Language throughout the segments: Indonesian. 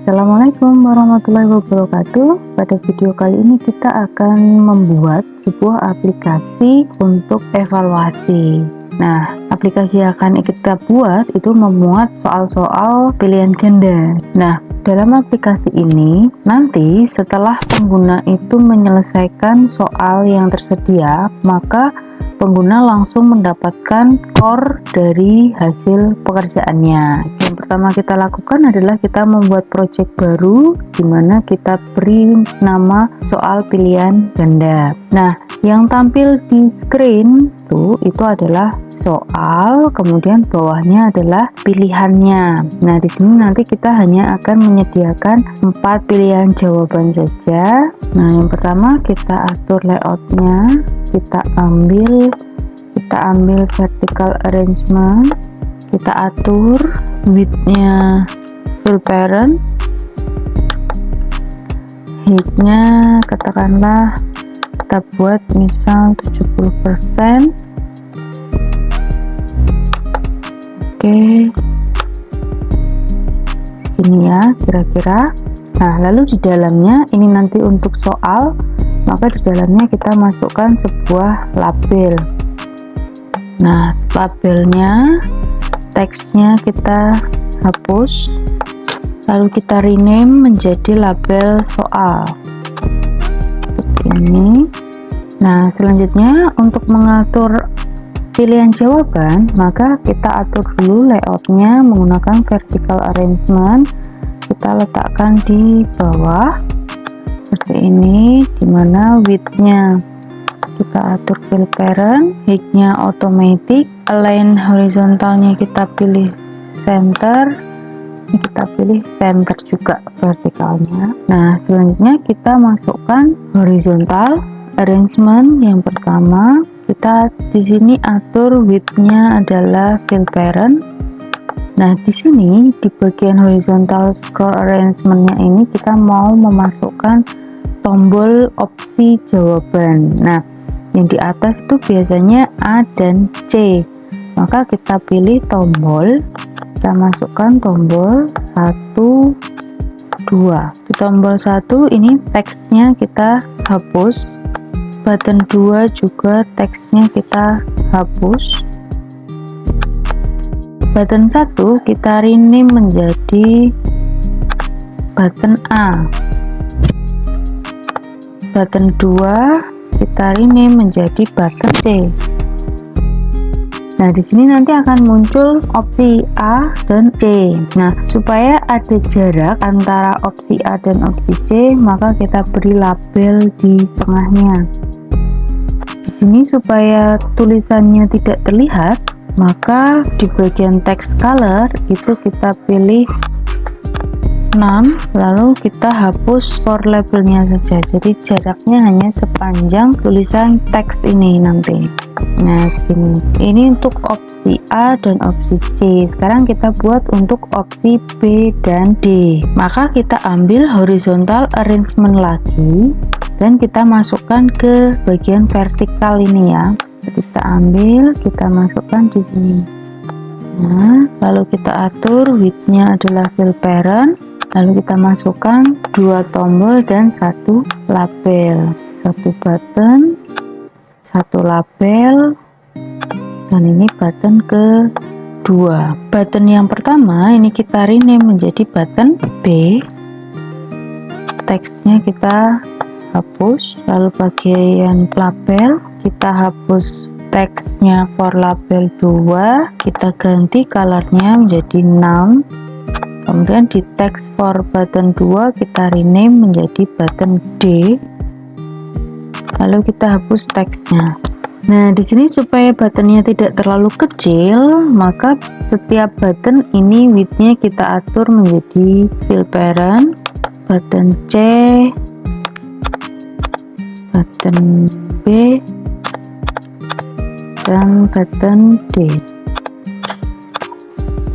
Assalamualaikum warahmatullahi wabarakatuh. Pada video kali ini kita akan membuat sebuah aplikasi untuk evaluasi. Nah, aplikasi yang akan kita buat itu memuat soal-soal pilihan ganda. Nah, dalam aplikasi ini nanti setelah pengguna itu menyelesaikan soal yang tersedia, maka pengguna langsung mendapatkan skor dari hasil pekerjaannya. Yang pertama kita lakukan adalah kita membuat project baru di mana kita beri nama soal pilihan ganda. Nah, yang tampil di screen itu adalah soal, kemudian bawahnya adalah pilihannya. Nah, di sini nanti kita hanya akan menyediakan 4 pilihan jawaban saja. Nah, yang pertama kita atur layoutnya, kita ambil vertical arrangement, kita atur width-nya full parent, height-nya katakanlah kita buat misal 70%. Oke, segini ya kira-kira. Nah, lalu di dalamnya ini nanti untuk soal, maka di dalamnya kita masukkan sebuah label. Nah, labelnya, teksnya kita hapus, lalu kita rename menjadi label soal seperti ini. Nah, selanjutnya untuk mengatur pilihan jawaban, maka kita atur dulu layoutnya menggunakan vertical arrangement. Kita letakkan di bawah seperti ini, dimana width-nya kita atur fill parent, height-nya automatic, align horizontalnya kita pilih center, kita pilih center juga vertikalnya. Nah, selanjutnya kita masukkan horizontal arrangement. Yang pertama kita di sini atur width-nya adalah fill parent. Nah, di sini di bagian horizontal scroll arrangement-nya ini kita mau memasukkan tombol opsi jawaban. Nah, yang di atas itu biasanya A dan C, maka kita pilih tombol, kita masukkan tombol 1, 2. Di tombol 1 ini teksnya kita hapus, button 2 juga teksnya kita hapus, button 1 kita rename menjadi button A, button 2 kita rename menjadi button C. Nah, di sini nanti akan muncul opsi A dan C. Nah, supaya ada jarak antara opsi A dan opsi C, maka kita beri label di tengahnya. Di sini supaya tulisannya tidak terlihat, maka di bagian text color itu kita pilih none, lalu kita hapus for labelnya saja, jadi jaraknya hanya sepanjang tulisan teks ini nanti. Nah, segini. Ini untuk opsi A dan opsi C. Sekarang kita buat untuk opsi B dan D. Maka kita ambil horizontal arrangement lagi dan kita masukkan ke bagian vertikal ini ya. Jadi kita ambil, kita masukkan di sini. Nah, lalu kita atur width-nya adalah fill parent. Lalu kita masukkan 2 tombol dan 1 label, 1 button, 1 label, dan ini button kedua. Button yang pertama ini kita rename menjadi button B, teksnya kita hapus, lalu bagian label kita hapus teksnya for label 2, kita ganti colornya menjadi none. Kemudian di text for button 2 kita rename menjadi button D, lalu kita hapus teksnya. Nah, di sini supaya buttonnya tidak terlalu kecil, maka setiap button ini width-nya kita atur menjadi fill parent, button C, button B, dan button D.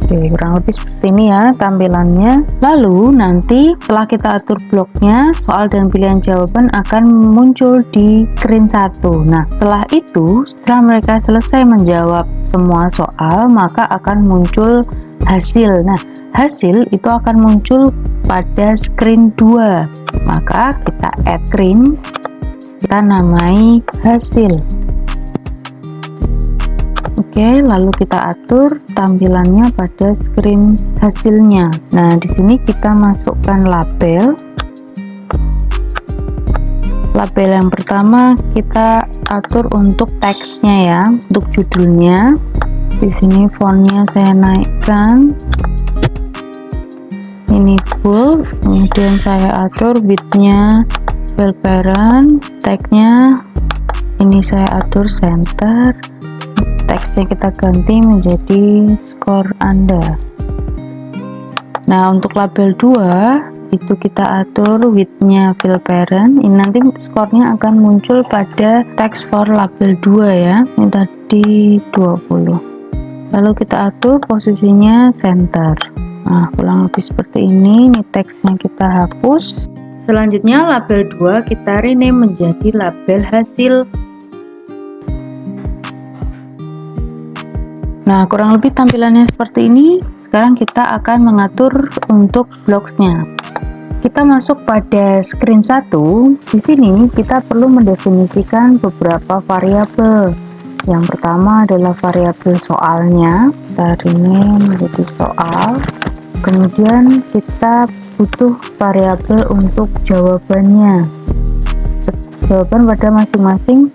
Oke, kurang lebih seperti ini ya tampilannya. Lalu nanti setelah kita atur bloknya, soal dan pilihan jawaban akan muncul di screen 1. Nah, setelah itu, setelah mereka selesai menjawab semua soal, maka akan muncul hasil. Nah, hasil itu akan muncul pada screen 2. Maka kita add screen, kita namai hasil. Oke, lalu kita atur tampilannya pada screen hasilnya. Nah, di sini kita masukkan label. Label yang pertama kita atur untuk teksnya ya, untuk judulnya. Di sini fontnya saya naikkan. Ini full, kemudian saya atur widthnya fill parent, tagnya ini saya atur center. Teksnya kita ganti menjadi skor Anda. Nah, untuk label 2 itu kita atur widthnya fill parent. Ini nanti skornya akan muncul pada text for label 2 ya. Ini tadi 20. Lalu kita atur posisinya center. Nah, kurang lebih seperti ini. Ini teksnya kita hapus. Selanjutnya label 2 kita rename menjadi label hasil. Nah, kurang lebih tampilannya seperti ini. Sekarang kita akan mengatur untuk blocksnya. Kita masuk pada screen 1. Di sini kita perlu mendefinisikan beberapa variabel. Yang pertama adalah variabel soalnya. Kita rename menjadi soal. Kemudian kita butuh variabel untuk jawabannya. Jawaban pada masing-masing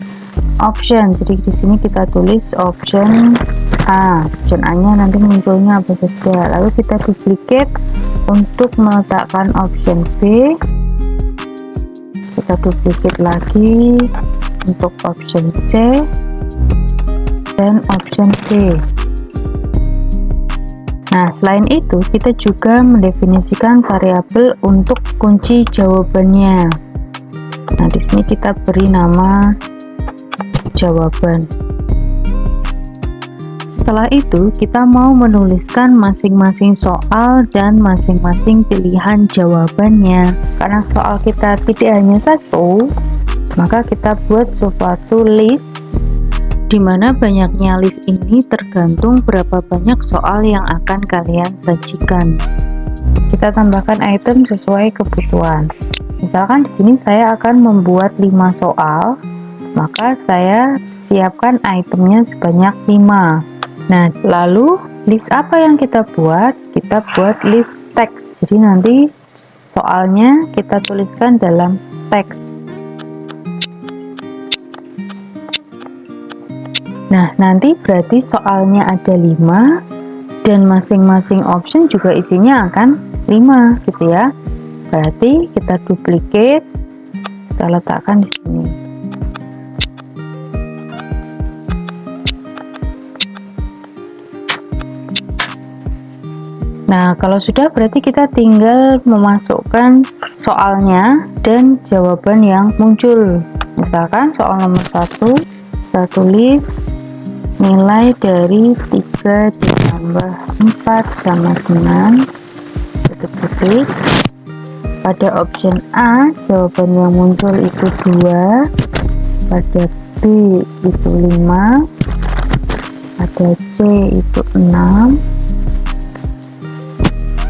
option. Jadi di sini kita tulis option A. Option A-nya nanti munculnya apa saja. Lalu kita duplicate untuk meletakkan option B. Kita duplicate lagi untuk option C dan option D. Nah, selain itu kita juga mendefinisikan variabel untuk kunci jawabannya. Nah, di sini kita beri nama jawaban. Setelah itu kita mau menuliskan masing-masing soal dan masing-masing pilihan jawabannya. Karena soal kita tidak hanya satu, maka kita buat suatu list, di mana banyaknya list ini tergantung berapa banyak soal yang akan kalian sajikan. Kita tambahkan item sesuai kebutuhan. Misalkan di sini saya akan membuat 5 soal, maka saya siapkan itemnya sebanyak 5. Nah, lalu list apa yang kita buat? Kita buat list teks. Jadi nanti soalnya kita tuliskan dalam teks. Nah, nanti berarti soalnya ada 5 dan masing-masing option juga isinya akan 5 gitu ya. Berarti kita duplicate, kita letakkan di sini. Nah, kalau sudah berarti kita tinggal memasukkan soalnya dan jawaban yang muncul. Misalkan soal nomor 1, kita tulis nilai dari 3 ditambah 4 sama 9, titik-titik. Pada option A, jawaban yang muncul itu 2, pada B itu 5, pada C itu 6,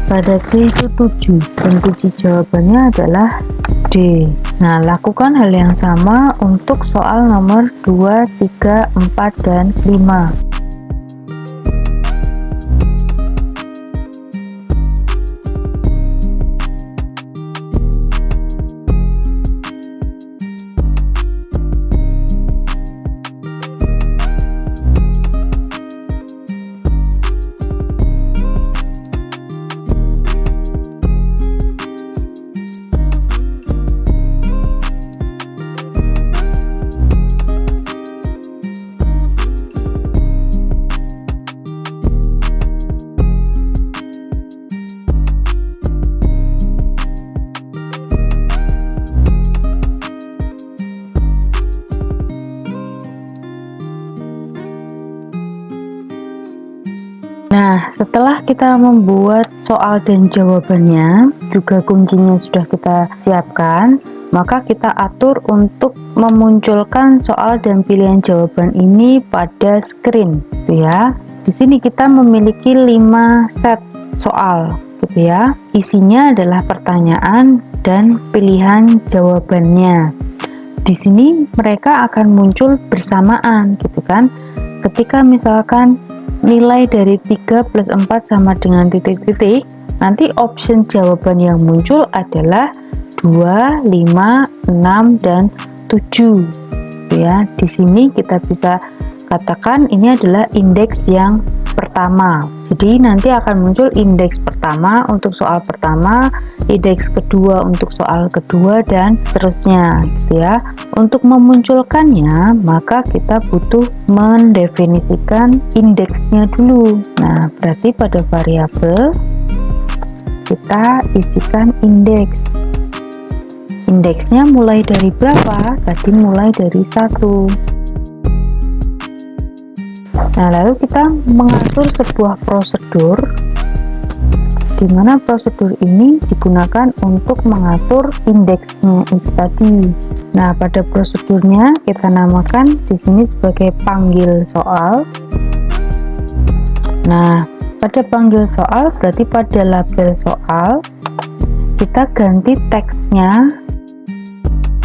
pada D itu 7, dan kunci jawabannya adalah D. Nah, lakukan hal yang sama untuk soal nomor 2, 3, 4, dan 5. Nah, setelah kita membuat soal dan jawabannya, juga kuncinya sudah kita siapkan, maka kita atur untuk memunculkan soal dan pilihan jawaban ini pada screen, gitu ya. Di sini kita memiliki 5 set soal. gitu ya. Isinya adalah pertanyaan dan pilihan jawabannya. Di sini mereka akan muncul bersamaan gitu kan. Ketika misalkan nilai dari 3 plus 4 sama dengan titik-titik, nanti option jawaban yang muncul adalah 2, 5, 6, dan 7 ya. Di sini kita bisa katakan ini adalah indeks yang pertama. Jadi nanti akan muncul indeks pertama untuk soal pertama, indeks kedua untuk soal kedua, dan seterusnya gitu ya. Untuk memunculkannya maka kita butuh mendefinisikan indeksnya dulu. Nah, berarti pada variabel kita isikan indeks. Indeksnya mulai dari berapa? Tadi mulai dari 1. Nah, lalu kita mengatur sebuah prosedur di mana prosedur ini digunakan untuk mengatur indeksnya itu tadi. Nah, pada prosedurnya kita namakan di sini sebagai panggil soal. Nah, pada panggil soal berarti pada label soal kita ganti teksnya,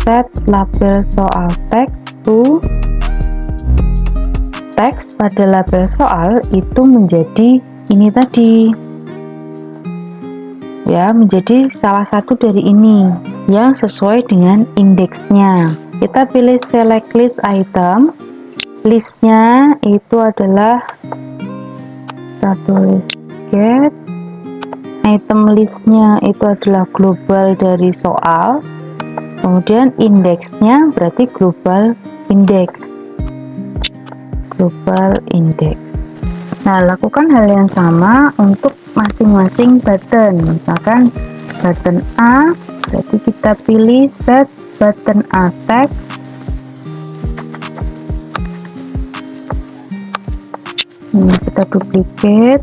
set label soal text to teks pada label soal itu menjadi ini tadi ya, menjadi salah satu dari ini yang sesuai dengan indeksnya. Kita pilih select list item, listnya itu adalah satu list get, item listnya itu adalah global dari soal, kemudian indeksnya berarti global index. Global index. Nah, lakukan hal yang sama untuk masing-masing button. Misalkan button A, berarti kita pilih set button A text. Ini kita duplicate.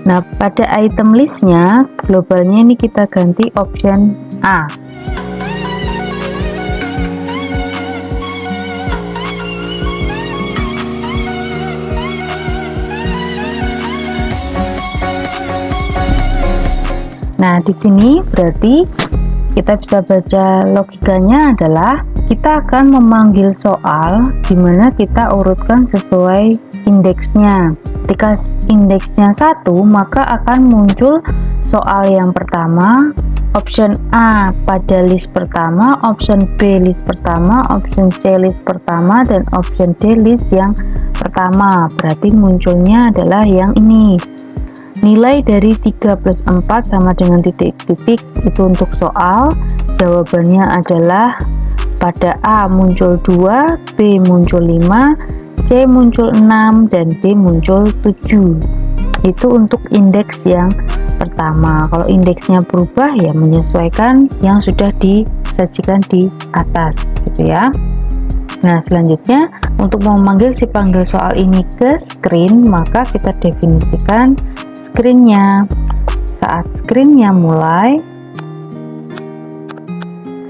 Nah, pada item listnya, globalnya ini kita ganti option A. Nah, di sini berarti kita bisa baca logikanya adalah kita akan memanggil soal di mana kita urutkan sesuai indeksnya. Ketika indeksnya 1, maka akan muncul soal yang pertama, option A pada list pertama, option B list pertama, option C list pertama, dan option D list yang pertama. Berarti munculnya adalah yang ini. Nilai dari 3 plus 4 sama dengan titik-titik itu untuk soal. Jawabannya adalah pada A muncul 2, B muncul 5, C muncul 6, dan D muncul 7. Itu untuk indeks yang pertama. Kalau indeksnya berubah ya menyesuaikan yang sudah disajikan di atas gitu ya. Nah, selanjutnya untuk memanggil si panggil soal ini ke screen, maka kita definisikan screen-nya. Saat screen-nya mulai,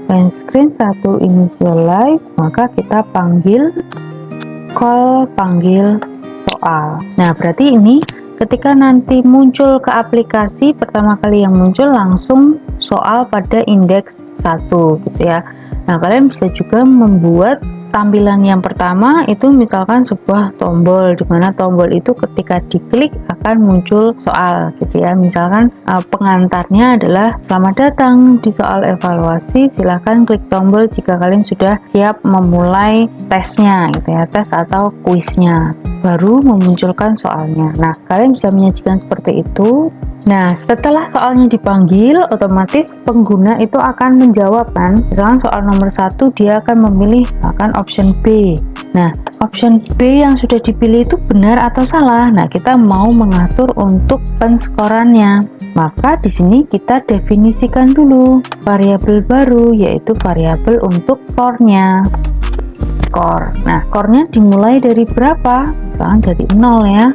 when screen 1 initialize, maka kita panggil call panggil soal. Nah, berarti ini ketika nanti muncul ke aplikasi, pertama kali yang muncul langsung soal pada indeks 1 gitu ya. Nah, kalian bisa juga membuat tampilan yang pertama itu misalkan sebuah tombol, dimana tombol itu ketika diklik akan muncul soal gitu ya. Misalkan pengantarnya adalah selamat datang di soal evaluasi, silahkan klik tombol jika kalian sudah siap memulai tesnya gitu ya, tes atau kuisnya, baru memunculkan soalnya. Nah, kalian bisa menyajikan seperti itu. Nah, setelah soalnya dipanggil, otomatis pengguna itu akan menjawab kan. Misalkan soal nomor 1 dia akan memilih akan option B. Nah, option B yang sudah dipilih itu benar atau salah. Nah, kita mau mengatur untuk penskorannya. Maka di sini kita definisikan dulu variabel baru, yaitu variabel untuk skornya. Skor. Nah, skornya dimulai dari berapa? Misalkan dari 0 ya.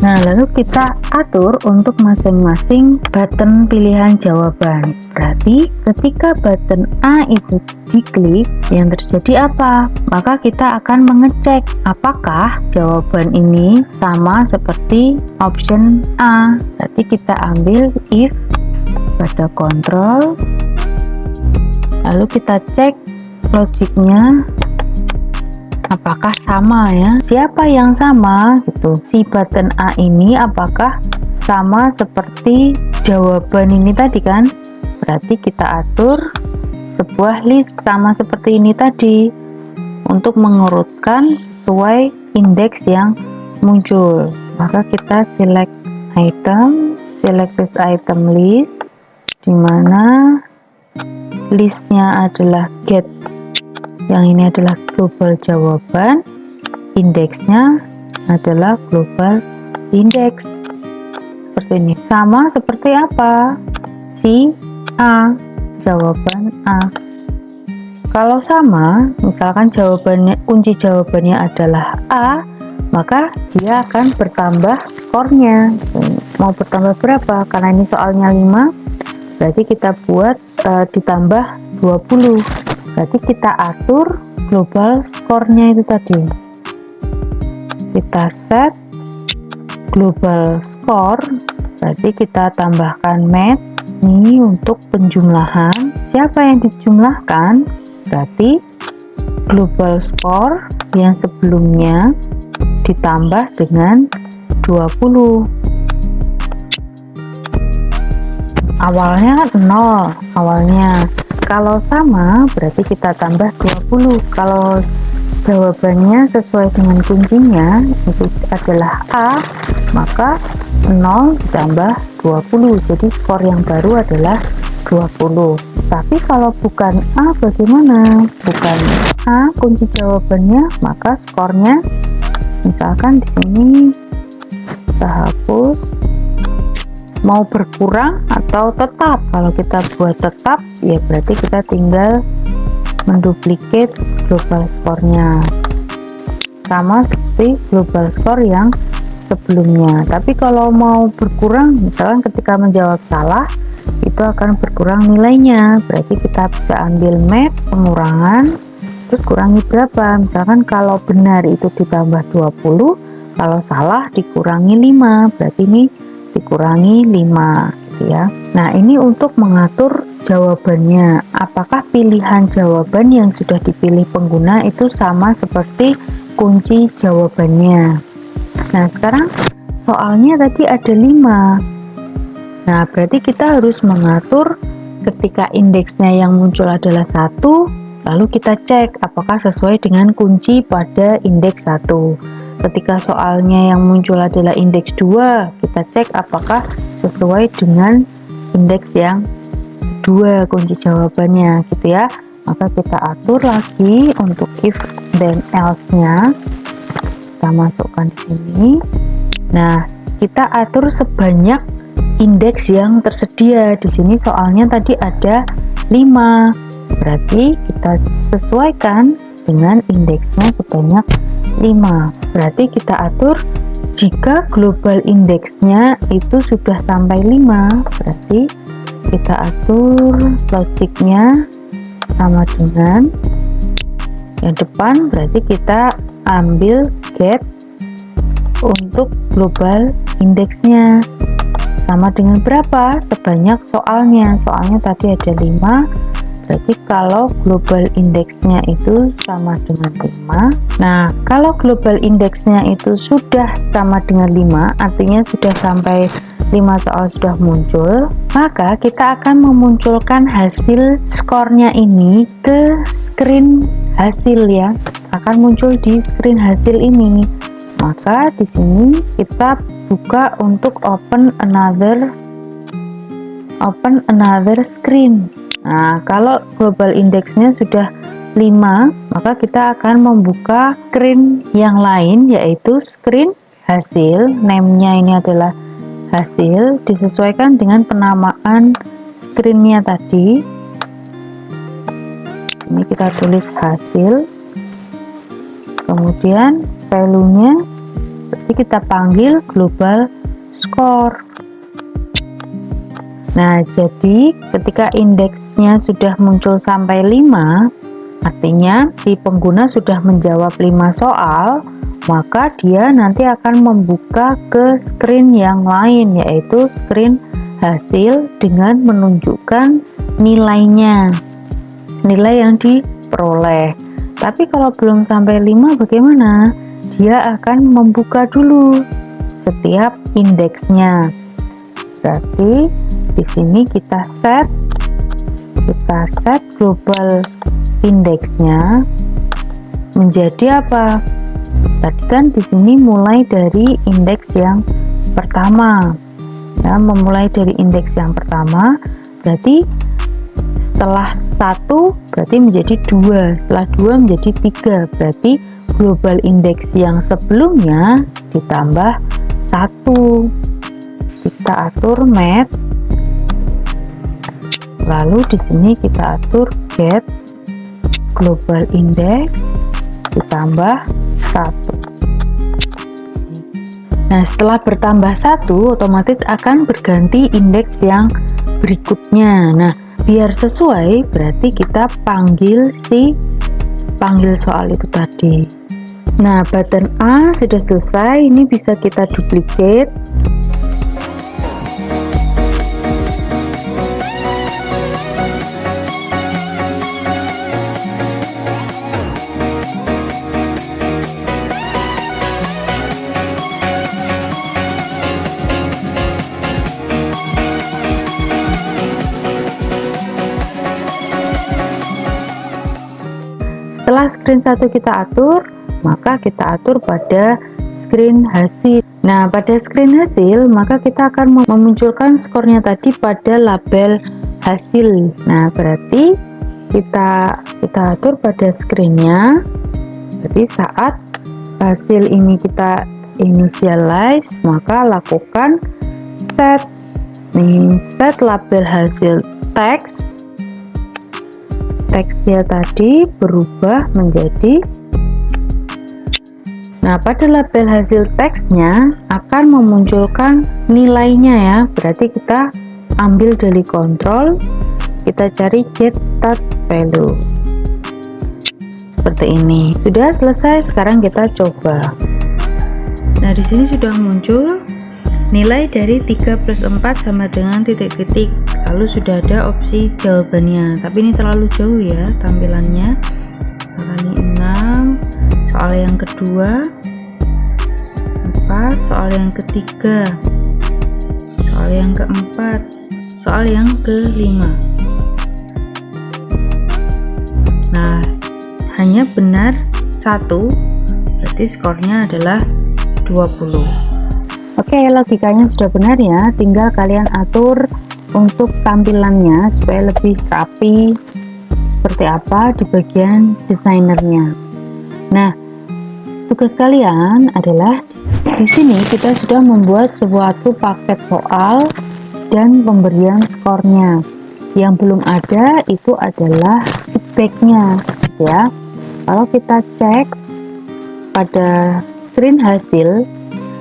Nah, lalu kita atur untuk masing-masing button pilihan jawaban. Berarti ketika button A itu diklik, yang terjadi apa? Maka kita akan mengecek apakah jawaban ini sama seperti option A. Berarti kita ambil if pada kontrol, lalu kita cek logiknya apakah sama ya, siapa yang sama gitu, si button A ini apakah sama seperti jawaban ini tadi kan. Berarti kita atur sebuah list sama seperti ini tadi untuk mengurutkan sesuai indeks yang muncul. Maka kita select item, select this item list, dimana listnya adalah get, yang ini adalah global jawaban, indeksnya adalah global index. Seperti ini. Sama seperti apa? Si A, jawaban A. Kalau sama, misalkan jawabannya, kunci jawabannya adalah A, maka dia akan bertambah skornya. Mau bertambah berapa? Karena ini soalnya 5, berarti kita buat ditambah 20. Berarti kita atur global skornya itu tadi. Kita set global score, berarti kita tambahkan math ini untuk penjumlahan. Siapa yang dijumlahkan? Berarti global score yang sebelumnya ditambah dengan 20. Awalnya 0 awalnya. Kalau sama berarti kita tambah 20. Kalau jawabannya sesuai dengan kuncinya itu adalah A, maka 0 ditambah 20. Jadi skor yang baru adalah 20. Tapi kalau bukan A bagaimana? Bukan A kunci jawabannya, maka skornya misalkan di sini kita hapus, mau berkurang atau tetap. Kalau kita buat tetap ya berarti kita tinggal menduplikat global skornya sama seperti global score yang sebelumnya. Tapi kalau mau berkurang, misalkan ketika menjawab salah itu akan berkurang nilainya, berarti kita bisa ambil math pengurangan terus kurangi berapa. Misalkan kalau benar itu ditambah 20, kalau salah dikurangi 5, berarti ini dikurangi 5 gitu ya. Nah, ini untuk mengatur jawabannya. Apakah pilihan jawaban yang sudah dipilih pengguna itu sama seperti kunci jawabannya. Nah, sekarang soalnya tadi ada 5. Nah, berarti kita harus mengatur ketika indeksnya yang muncul adalah 1, lalu kita cek apakah sesuai dengan kunci pada indeks 1. Ketika soalnya yang muncul adalah indeks 2, kita cek apakah sesuai dengan indeks yang 2 kunci jawabannya gitu ya. Maka kita atur lagi untuk if then else-nya. Kita masukkan di sini. Nah, kita atur sebanyak indeks yang tersedia. Di sini soalnya tadi ada 5. Berarti kita sesuaikan dengan indeksnya sebanyak 5. Berarti kita atur jika global indeksnya itu sudah sampai 5, berarti kita atur logiknya sama dengan yang depan, berarti kita ambil get untuk global indeksnya sama dengan berapa? Sebanyak soalnya. Soalnya tadi ada 5. Berarti kalau global indeksnya itu sama dengan 5. Nah, kalau global indeksnya itu sudah sama dengan 5, artinya sudah sampai 5 soal sudah muncul, maka kita akan memunculkan hasil skornya ini ke screen hasil ya. Akan muncul di screen hasil ini. Maka di sini kita buka untuk open another screen. Nah, kalau global indeksnya sudah 5, maka kita akan membuka screen yang lain, yaitu screen hasil. Name-nya ini adalah hasil, disesuaikan dengan penamaan screen-nya tadi. Ini kita tulis hasil, kemudian value-nya seperti berarti kita panggil global score. Nah, jadi ketika indeksnya sudah muncul sampai 5, artinya si pengguna sudah menjawab 5 soal, maka dia nanti akan membuka ke screen yang lain, yaitu screen hasil dengan menunjukkan nilainya, nilai yang diperoleh. Tapi kalau belum sampai 5 bagaimana? Dia akan membuka dulu setiap indeksnya. Berarti di sini kita set global indeksnya menjadi apa? Tadi kan di sini mulai dari indeks yang pertama. Ya, memulai dari indeks yang pertama, berarti setelah 1 berarti menjadi 2, setelah 2 menjadi 3, berarti global indeks yang sebelumnya ditambah 1. Kita atur mat, lalu di sini kita atur get global index ditambah 1. Nah, setelah bertambah 1 otomatis akan berganti indeks yang berikutnya. Nah, biar sesuai berarti kita panggil soal itu tadi. Nah, button A sudah selesai, ini bisa kita duplicate. Setelah screen 1 kita atur, maka kita atur pada screen hasil. Nah, pada screen hasil, maka kita akan memunculkan skornya tadi pada label hasil. Nah, berarti kita atur pada screennya. Jadi saat hasil ini kita initialize, maka lakukan set label hasil teks. Teksnya tadi berubah menjadi, nah pada label hasil teksnya akan memunculkan nilainya ya. Berarti kita ambil dari kontrol, kita cari get start value seperti ini. Sudah selesai, sekarang kita coba. Nah, di sini sudah muncul nilai dari 3 plus 4 sama dengan titik-titik, lalu sudah ada opsi jawabannya, tapi ini terlalu jauh ya tampilannya. Kali 6, soal yang kedua 4, soal yang ketiga, soal yang keempat, soal yang kelima. Nah, hanya benar 1, berarti skornya adalah 20. Oke, logikanya sudah benar ya, tinggal kalian atur untuk tampilannya supaya lebih rapi seperti apa di bagian desainernya. Nah, tugas kalian adalah di sini kita sudah membuat suatu paket soal dan pemberian skornya. Yang belum ada itu adalah feedbacknya ya. Kalau kita cek pada screen hasil,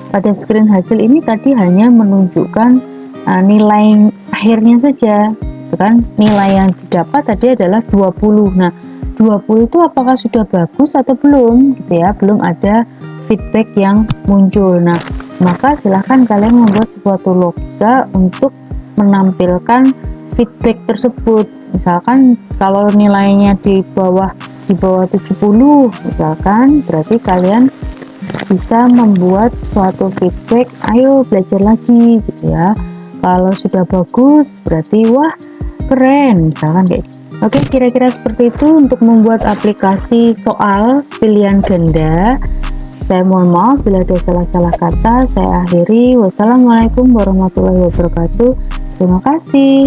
pada screen hasil ini tadi hanya menunjukkan nilai akhirnya saja, kan nilai yang didapat tadi adalah 20. Nah, 20 itu apakah sudah bagus atau belum gitu ya, belum ada feedback yang muncul. Nah, maka silahkan kalian membuat suatu logika untuk menampilkan feedback tersebut. Misalkan kalau nilainya di bawah 70 misalkan, berarti kalian bisa membuat suatu feedback, ayo belajar lagi gitu ya. Kalau sudah bagus berarti wah keren misalkan kayak gitu. Oke, kira-kira seperti itu untuk membuat aplikasi soal pilihan ganda. Saya mohon maaf bila ada salah-salah kata. Saya akhiri. Wassalamualaikum warahmatullahi wabarakatuh. Terima kasih.